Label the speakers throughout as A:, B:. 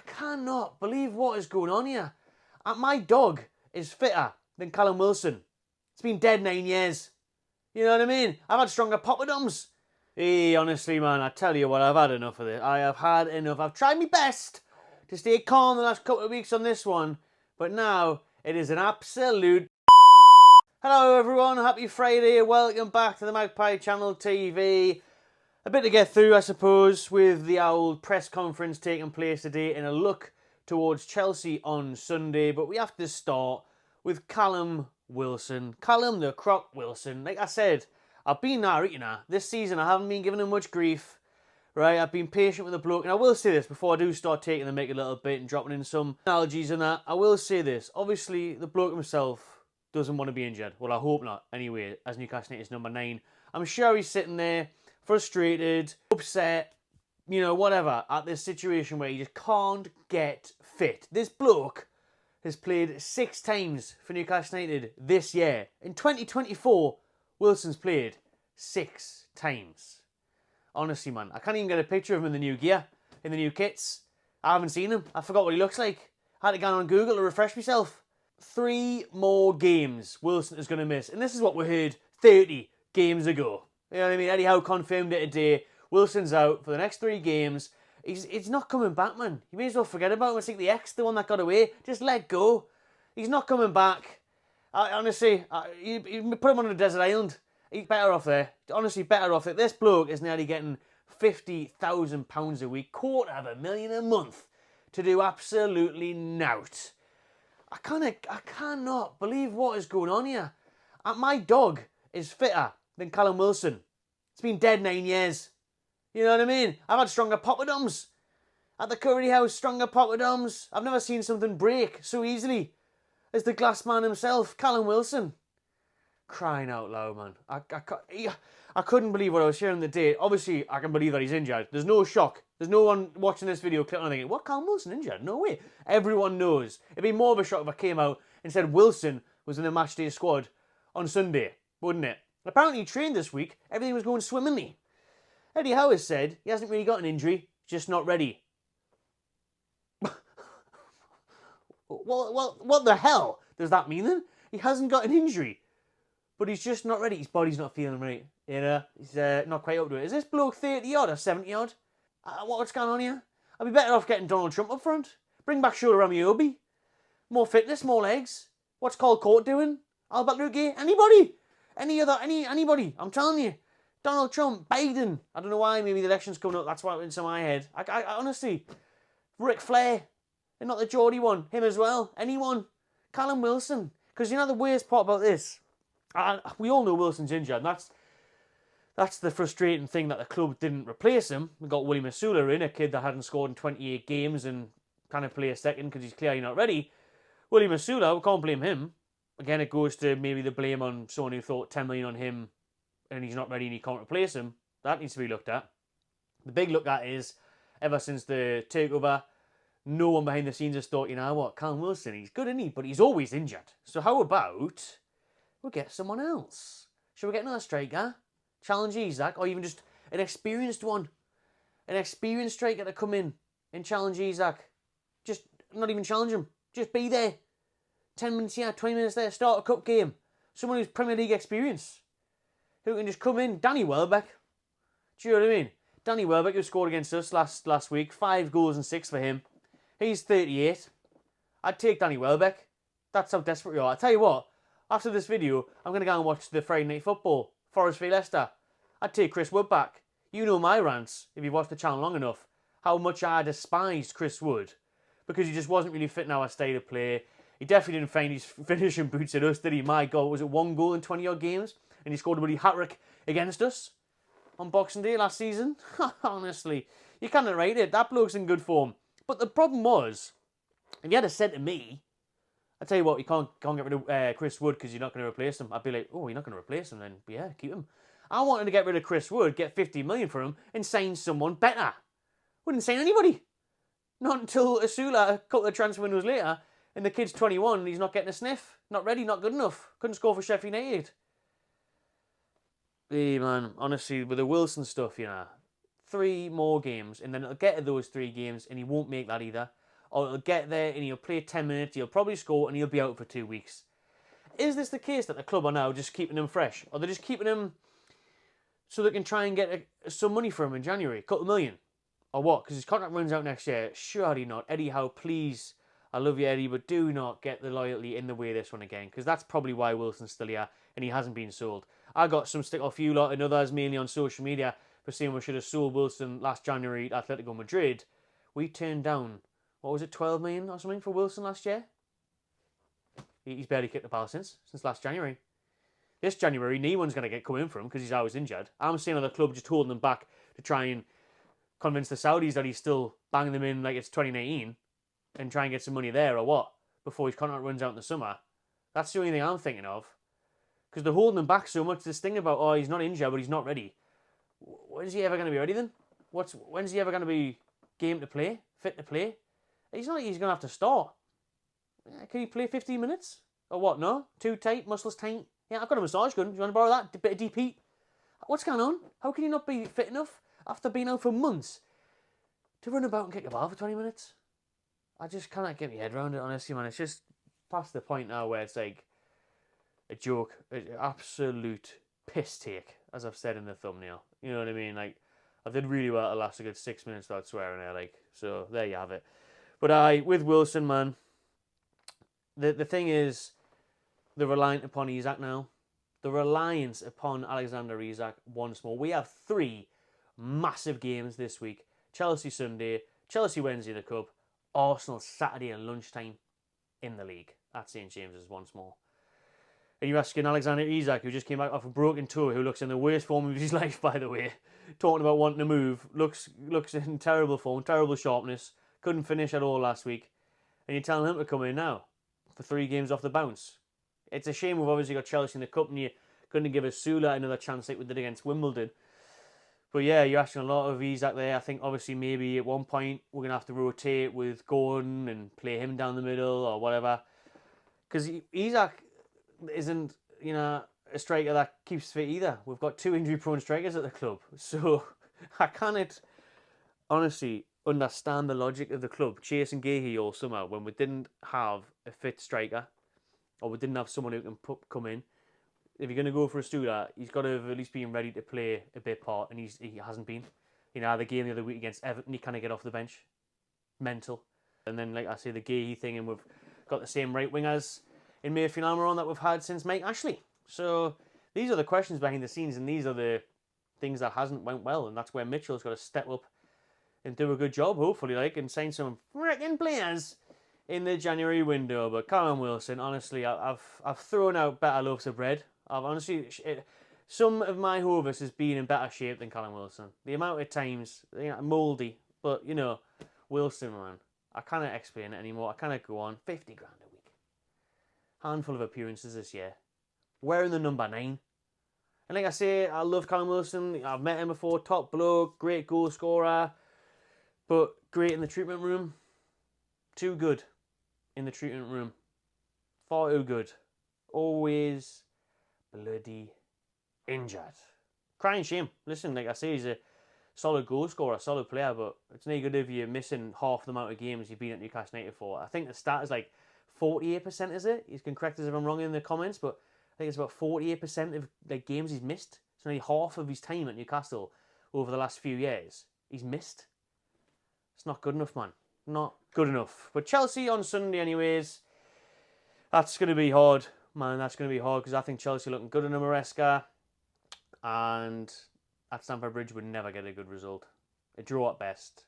A: cannot believe what is going on here. My dog is fitter than Callum Wilson. It's been dead 9 years. You know what I mean? I've had stronger poppadoms. Hey, honestly, man, I tell you what, I've had enough of this. I have had enough. I've tried my best to stay calm the last couple of weeks on this one, but now it is an absolute... Hello, everyone. Happy Friday. Welcome back to the Magpie Channel TV. A bit to get through, I suppose, with the old press conference taking place today and a look towards Chelsea on Sunday. But we have to start with Callum Wilson. Callum the Croc Wilson. Like I said, I've been this season I haven't been giving him much grief. Right, I've been patient with the bloke. And I will say this before I do start taking the mic a little bit and dropping in some analogies and that. I will say this. Obviously, the bloke himself doesn't want to be injured. Well, I hope not. Anyway, as Newcastle United's number 9. I'm sure he's sitting there frustrated, upset, you know, whatever, at this situation where he just can't get fit. This bloke has played 6 times for Newcastle United this year. In 2024, Wilson's played 6 times. Honestly, man, I can't even get a picture of him in the new gear, in the new kits. I haven't seen him. I forgot what he looks like. I had to go on Google to refresh myself. 3 more games Wilson is going to miss. And this is what we heard 30 games ago. You know what I mean? Eddie Howe confirmed it today. Wilson's out for the next 3 games. He's not coming back, man. You may as well forget about him. I think the X, the one that got away, just let go. He's not coming back. Honestly, you put him on a desert island. He's better off there. Honestly, better off there. This bloke is nearly getting £50,000 a week, £250,000 a month, to do absolutely nout. I cannot believe what is going on here. My dog is fitter than Callum Wilson. It's been dead 9 years. You know what I mean? I've had stronger poppadoms. At the Curry House, stronger poppadoms. I've never seen something break so easily as the glass man himself, Callum Wilson. Crying out loud, man. I couldn't believe what I was hearing the day. Obviously, I can believe that he's injured. There's no shock. There's no one watching this video clicking on thinking, what, Callum Wilson injured? No way. Everyone knows. It'd be more of a shock if I came out and said Wilson was in the matchday squad on Sunday, wouldn't it? Apparently he trained this week. Everything was going swimmingly. Eddie Howe has said he hasn't really got an injury, just not ready. well, what the hell does that mean then? He hasn't got an injury, but he's just not ready. His body's not feeling right. You know, he's not quite up to it. Is this bloke 30 odd or 70 odd? What's going on here? I'd be better off getting Donald Trump up front. Bring back Shola Ramiobi. More fitness, more legs. What's Cole Court doing? Albert Luque? Anybody? Anybody? I'm telling you. Donald Trump, Biden. I don't know why. Maybe the election's coming up. That's why it's in my head. I honestly, Ric Flair, and not the Geordie one. Him as well. Anyone? Callum Wilson. Because you know the worst part about this. We all know Wilson's injured. And that's the frustrating thing, that the club didn't replace him. We got Willie Masula in, a kid that hadn't scored in 28 games and kind of play a second because he's clearly not ready. Willie Masula, we can't blame him. Again, it goes to maybe the blame on someone who thought 10 million on him and he's not ready and you can't replace him. That needs to be looked at. The big look at is, ever since the takeover, no one behind the scenes has thought, you know what, Callum Wilson, he's good, isn't he? But he's always injured. So how about we get someone else? Should we get another striker? Challenge Isaac, or even just an experienced one? An experienced striker to come in and challenge Isaac. Just not even challenge him. Just be there. 10 minutes here, 20 minutes there, start a cup game. Someone who's Premier League experience. Who can just come in. Danny Welbeck. Do you know what I mean? Danny Welbeck, who scored against us last week. 5 goals and 6 for him. He's 38. I'd take Danny Welbeck. That's how desperate we are. I tell you what, after this video, I'm going to go and watch the Friday Night Football. Forest v Leicester. I'd take Chris Wood back. You know my rants, if you've watched the channel long enough, how much I despised Chris Wood. Because he just wasn't really fitting our state of play. He definitely didn't find his finishing boots at us, did he? My God, was it 1 goal in 20 odd games? And he scored a bloody hat-trick against us on Boxing Day last season. Honestly, you can't write it. That bloke's in good form. But the problem was, if you had said to me, I tell you what, you can't get rid of Chris Wood because you're not going to replace him. I'd be like, oh, you're not going to replace him then? But yeah, keep him. I wanted to get rid of Chris Wood, get 50 million for him, and sign someone better. Wouldn't sign anybody. Not until Asula, a couple of transfer windows later, and the kid's 21 and he's not getting a sniff. Not ready, not good enough. Couldn't score for Sheffield United. Hey man, honestly, with the Wilson stuff, you know, 3 more games, and then it'll get to those 3 games, and he won't make that either. or he'll get there and he'll play 10 minutes, he'll probably score, and he'll be out for 2 weeks. Is this the case that the club are now just keeping him fresh? Or they're just keeping him so they can try and get some money for him in January? A couple million? Or what? Because his contract runs out next year. Surely not. Eddie Howe, please. I love you, Eddie, but do not get the loyalty in the way this one again. Because that's probably why Wilson's still here and he hasn't been sold. I got some stick off you lot and others, mainly on social media, for saying we should have sold Wilson last January at Atletico Madrid. We turned down, what was it, 12 million or something for Wilson last year? He's barely kicked the ball since last January. This January, no one's going to get coming for him because he's always injured. I'm seeing the club just holding him back to try and convince the Saudis that he's still banging them in like it's 2019 and try and get some money there or what before his contract runs out in the summer. That's the only thing I'm thinking of. Because they're holding him back so much. This thing about, oh, he's not injured, but he's not ready. When's he ever going to be ready then? When's he ever going to be game to play, fit to play? He's not like he's going to have to start. Can he play 15 minutes? Or what, no? Too tight, muscles tight? Yeah, I've got a massage gun. Do you want to borrow that? A bit of deep heat? What's going on? How can he not be fit enough after being out for months to run about and kick a ball for 20 minutes? I just cannot get my head around it, honestly, man. It's just past the point now where it's like a joke, an absolute piss take, as I've said in the thumbnail. You know what I mean? Like, I did really well to last a good 6 minutes without swearing there, like, so there you have it. But with Wilson, man, the thing is, they're reliant upon Isak now. The reliance upon Alexander Isak once more. We have 3 massive games this week. Chelsea Sunday, Chelsea Wednesday in the Cup, Arsenal Saturday at lunchtime in the league at St James's once more. And you're asking Alexander Isak, who just came back off a broken toe, who looks in the worst form of his life, by the way, talking about wanting to move, looks in terrible form, terrible sharpness, couldn't finish at all last week, and you're telling him to come in now for 3 games off the bounce. It's a shame we've obviously got Chelsea in the Cup and you're going to give Sula another chance like we did against Wimbledon. But yeah, you're asking a lot of Isak there. I think obviously maybe at one point we're going to have to rotate with Gordon and play him down the middle or whatever. Because Isak isn't, a striker that keeps fit either. We've got 2 injury-prone strikers at the club. So I can't honestly understand the logic of the club chasing Gahey all summer when we didn't have a fit striker or we didn't have someone who can come in. If you're going to go for a Stula, he's got to have at least been ready to play a bit part, and he hasn't been. The game the other week against Everton, he kind of get off the bench. Mental. And then, like I say, the Gahey thing, and we've got the same right wingers in Mayfield Almiron that we've had since Mike Ashley. So these are the questions behind the scenes, and these are the things that hasn't went well, and that's where Mitchell's got to step up and do a good job, hopefully, and sign some freaking players in the January window. But Callum Wilson, honestly, I've thrown out better loaves of bread. I've honestly, some of my Hovis has been in better shape than Callum Wilson. The amount of times, mouldy, but Wilson, man, I can't explain it anymore. I can't go on. 50 grand a week, handful of appearances this year, wearing the number 9. And like I say, I love Callum Wilson. I've met him before. Top bloke, great goal scorer, but great in the treatment room. Too good in the treatment room. Far too good. Always bloody injured. Crying shame. Listen, like I say, he's a solid goal scorer, a solid player, but it's no good if you're missing half the amount of games you've been at Newcastle United for. I think the stat is like 48%, is it? You can correct us if I'm wrong in the comments, but I think it's about 48% of the games he's missed. It's only half of his time at Newcastle over the last few years. He's missed. It's not good enough, man. Not good enough. But Chelsea on Sunday anyways, that's going to be hard. Man, that's going to be hard because I think Chelsea are looking good under Maresca, and at Stamford Bridge would never get a good result. A draw at best.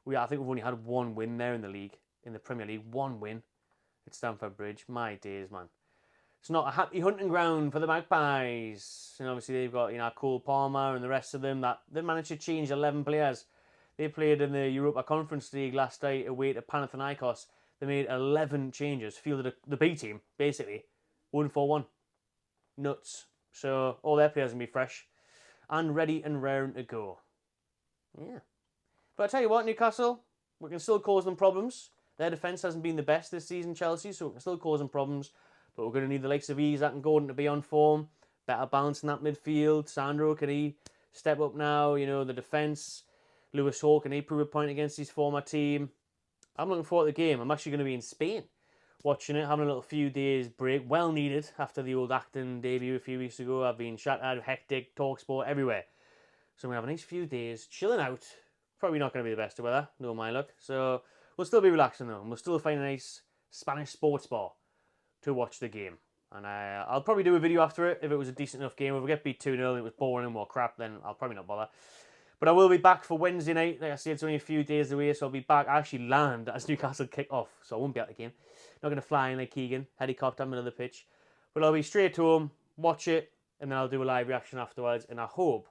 A: I think we've only had 1 win there in the league, in the Premier League. 1 win at Stamford Bridge. My days, man. It's not a happy hunting ground for the Magpies. And obviously they've got Cole Palmer and the rest of them that they managed to change 11 players. They played in the Europa Conference League last night away to Panathinaikos. They made 11 changes, fielded the B team basically. 1-4-1. Nuts. So all their players can be fresh and ready and raring to go. Yeah. But I tell you what, Newcastle, we can still cause them problems. Their defence hasn't been the best this season, Chelsea, so we can still cause them problems. But we're going to need the likes of Isak and Gordon to be on form. Better balance in that midfield. Sandro, can he step up now? The defence. Lewis Hall, can he prove a point against his former team? I'm looking forward to the game. I'm actually going to be in Spain watching it, having a little few days break. Well needed after the old acting debut a few weeks ago. I've been shattered, hectic, talk sport, everywhere. So I'm going to have a nice few days chilling out. Probably not going to be the best of weather, no my luck. So we'll still be relaxing though. And we'll still find a nice Spanish sports bar to watch the game. And I'll probably do a video after it if it was a decent enough game. If we get beat 2-0 and it was boring and more crap, then I'll probably not bother. But I will be back for Wednesday night. Like I said, it's only a few days away, so I'll be back. I actually land as Newcastle kick off, so I won't be at the game. Not going to fly in like Keegan, helicopter, middle of the pitch. But I'll be straight to home, watch it, and then I'll do a live reaction afterwards. And I hope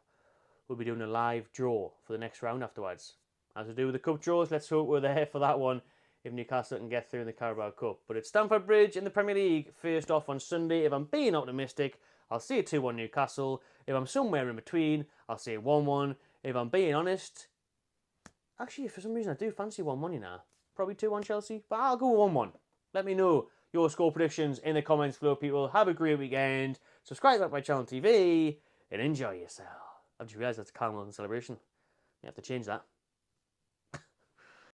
A: we'll be doing a live draw for the next round afterwards. As we do with the cup draws, let's hope we're there for that one if Newcastle can get through in the Carabao Cup. But it's Stamford Bridge in the Premier League, first off on Sunday. If I'm being optimistic, I'll say 2-1 Newcastle. If I'm somewhere in between, I'll say 1-1. If I'm being honest, actually, for some reason, I do fancy 1-1 now. Probably 2-1 Chelsea, but I'll go 1-1. Let me know your score predictions in the comments below, people. Have a great weekend. Subscribe to my channel TV and enjoy yourself. I've just realised that's a Callum celebration. You have to change that.